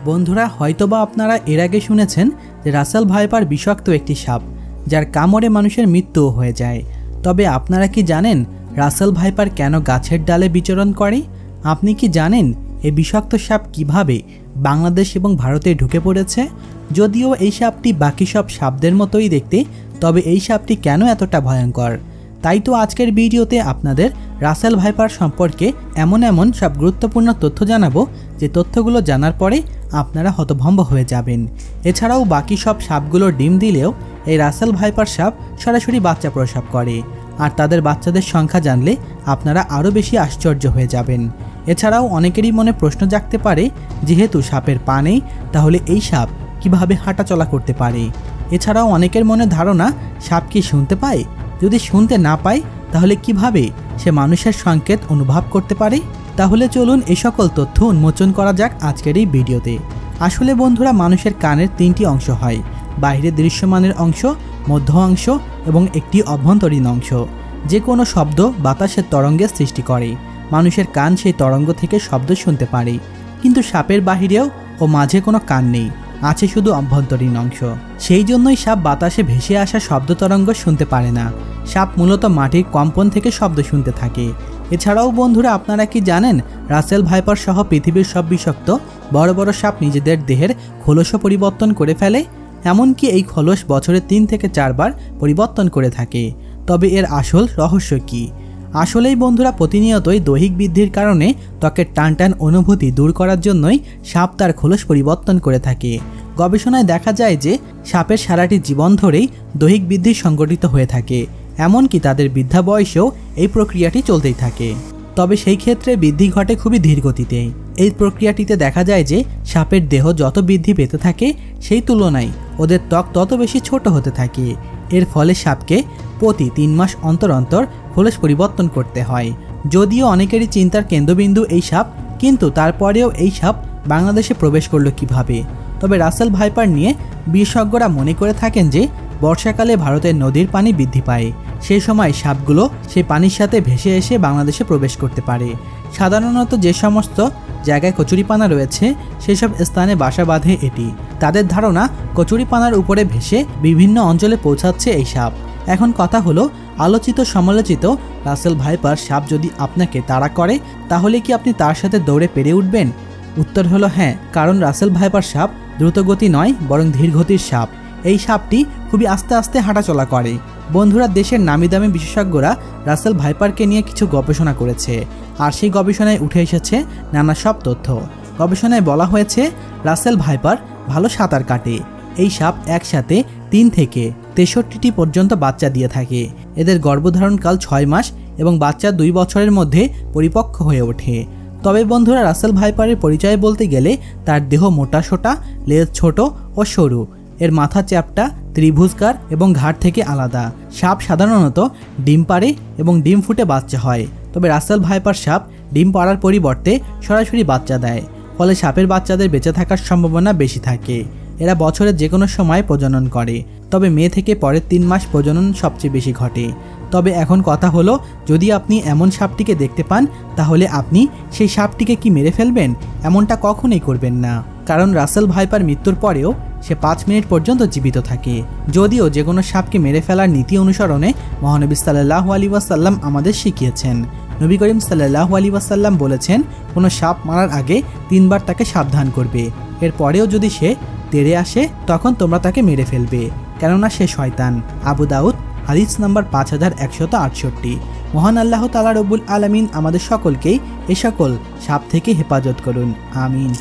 বন্ধুরা হয়তোবা আপনারা এর আগে শুনেছেন যে রাসেল ভাইপার বিষাক্ত একটি সাপ যার কামড়ে মানুষের মৃত্যুও হয়ে যায়। তবে আপনারা কি জানেন রাসেল ভাইপার কেন গাছের ডালে বিচরণ করে? আপনি কি জানেন এই বিষাক্ত সাপ কিভাবে বাংলাদেশ এবং ভারতে ঢুকে পড়েছে? যদিও এই সাপটি বাকি সব সাপদের মতোই দেখতে, তবে এই সাপটি কেন এতটা ভয়ঙ্কর? তাই তো আজকের ভিডিওতে আপনাদের রাসেল ভাইপার সম্পর্কে এমন সব গুরুত্বপূর্ণ তথ্য জানাবো যে তথ্যগুলো জানার পরে আপনারা হতভম্ব হয়ে যাবেন। এছাড়াও বাকি সব সাপগুলো ডিম দিলেও এই রাসেল ভাইপার সাপ সরাসরি বাচ্চা প্রসব করে, আর তাদের বাচ্চাদের সংখ্যা জানলে আপনারা আরও বেশি আশ্চর্য হয়ে যাবেন। এছাড়াও অনেকেরই মনে প্রশ্ন জাগতে পারে, যেহেতু সাপের পা নেই তাহলে এই সাপ কিভাবে হাঁটাচলা করতে পারে? এছাড়াও অনেকের মনে ধারণা সাপ কি শুনতে পায়? যদি শুনতে না পায় তাহলে কিভাবে সে মানুষের সংকেত অনুভব করতে পারে? তাহলে চলুন এই সকল তথ্য উন্মোচন করা যাক আজকের এই ভিডিওতে। আসলে বন্ধুরা, মানুষের কানের তিনটি অংশ হয়: বাইরে দৃশ্যমানের অংশ, মধ্য অংশ এবং একটি অভ্যন্তরীণ অংশ। যে কোনো শব্দ বাতাসের তরঙ্গের সৃষ্টি করে। মানুষের কান সেই তরঙ্গ থেকে শব্দ শুনতে পারে, কিন্তু সাপের বাহিরেও ও মাঝে কোনো কান নেই, আছে শুধু অভ্যন্তরীণ অংশ। সেই জন্যই সাপ বাতাসে ভেসে আসা শব্দ তরঙ্গ শুনতে পারে না। সাপ মূলত মাটির কম্পন থেকে শব্দ শুনতে থাকে। এছাড়াও বন্ধুরা, আপনারা কি জানেন রাসেল ভাইপার সহ পৃথিবীর সব বিষাক্ত বড় বড় সাপ নিজেদের দেহের খোলসও পরিবর্তন করে ফেলে? এমনকি এই খোলস বছরে 3 থেকে 4 বার পরিবর্তন করে থাকে। তবে এর আসল রহস্য কি? আসলেই বন্ধুরা, প্রতিনিয়তই দৈহিক বৃদ্ধির কারণে ত্বকের টানটান অনুভূতি দূর করার জন্যই সাপ তার খোলস পরিবর্তন করে থাকে। গবেষণায় দেখা যায় যে সাপের সারাটি জীবন ধরেই দৈহিক বৃদ্ধি সংঘটিত হয়ে থাকে, এমনকি তাদের বৃদ্ধা বয়সেও এই প্রক্রিয়াটি চলতেই থাকে। তবে সেই ক্ষেত্রে বৃদ্ধি ঘটে খুবই ধীর গতিতে। এই প্রক্রিয়াটিতে দেখা যায় যে সাপের দেহ যত বৃদ্ধি পেতে থাকে সেই তুলনায় ওদের ত্বক তত বেশি ছোট হতে থাকে। এর ফলে সাপকে প্রতি 3 মাস অন্তর অন্তর খোলস পরিবর্তন করতে হয়। যদিও অনেকেরই চিন্তার কেন্দ্রবিন্দু এই সাপ, কিন্তু তারপরেও এই সাপ বাংলাদেশে প্রবেশ করলো কিভাবে? তবে রাসেল ভাইপার নিয়ে বিশেষজ্ঞরা মনে করে থাকেন যে বর্ষাকালে ভারতের নদীর পানি বৃদ্ধি পায়। সেই সময় সাপগুলো সেই পানির সাথে ভেসে এসে বাংলাদেশে প্রবেশ করতে পারে। সাধারণত যে সমস্ত জায়গায় কচুরিপানা রয়েছে সেসব স্থানে বাসা বাঁধে এটি। তাদের ধারণা কচুরিপানার উপরে ভেসে বিভিন্ন অঞ্চলে পৌঁছাচ্ছে এই সাপ। এখন কথা হলো, আলোচিত সমালোচিত রাসেল ভাইপার সাপ যদি আপনাকে তাড়া করে তাহলে কি আপনি তার সাথে দৌড়ে পেরে উঠবেন? উত্তর হলো হ্যাঁ, কারণ রাসেল ভাইপার সাপ দ্রুতগতি নয় বরং ধীরগতির সাপ। এই সাপটি খুবই আস্তে আস্তে হাঁটাচলা করে। বন্ধুরা, দেশের নামি দামি বিশেষজ্ঞরা রাসেল ভাইপারকে নিয়ে কিছু গবেষণা করেছে, আর সেই গবেষণায় উঠে এসেছে নানা সব তথ্য। গবেষণায় বলা হয়েছে রাসেল ভাইপার ভালো সাঁতার কাটে। এই সাপ একসাথে 3 থেকে 63টি পর্যন্ত বাচ্চা দিয়ে থাকে। এদের গর্ভধারণকাল 6 মাস এবং বাচ্চা 2 বছরের মধ্যে পরিপক্ক হয়ে ওঠে। তবে বন্ধুরা, রাসেল ভাইপারের পরিচয় বলতে গেলে তার দেহ মোটাসোটা, লেজ ছোট ও সরু, এর মাথা চ্যাপ্টা, ত্রিভুজকার এবং ঘাড় থেকে আলাদা। সাপ সাধারণত ডিম পাড়ে এবং ডিম ফুটে বাচ্চা হয়। তবে রাসেল ভাইপার সাপ ডিম পাড়ার পরিবর্তে সরাসরি বাচ্চা দেয়, ফলে সাপের বাচ্চাদের বেঁচে থাকার সম্ভাবনা বেশি থাকে। এরা বছরের যে কোনো সময় প্রজনন করে, তবে মে থেকে পরের 3 মাস প্রজনন সবচেয়ে বেশি ঘটে। তবে এখন কথা হলো, যদি আপনি এমন সাপটিকে দেখতে পান তাহলে আপনি সেই সাপটিকে কি মেরে ফেলবেন? এমনটা কখনোই করবেন না, কারণ রাসেল ভাইপার মৃত্যুর পরেও সে 5 মিনিট পর্যন্ত জীবিত থাকে। যদিও যে কোনো সাপকে মেরে ফেলার নীতি অনুসরণে মহানবী সাল্লাল্লাহু আলাইহি ওয়াসাল্লাম আমাদের শিখিয়েছেন। নবী করিম সাল্লাল্লাহু আলাইহি ওয়াসাল্লাম বলেছেন, কোনো সাপ মারার আগে 3 বার তাকে সাবধান করবে। এরপরেও যদি সে তেড়ে আসে তখন তোমরা তাকে মেরে ফেলবে, কেননা সে শয়তান। আবু দাউদ, হাদিস নাম্বার 5168। মহান আল্লাহ তাআলা রব্বুল আলামিন আমাদের সকলকেই এ সকল সাপ থেকে হেফাজত করুন। আমিন।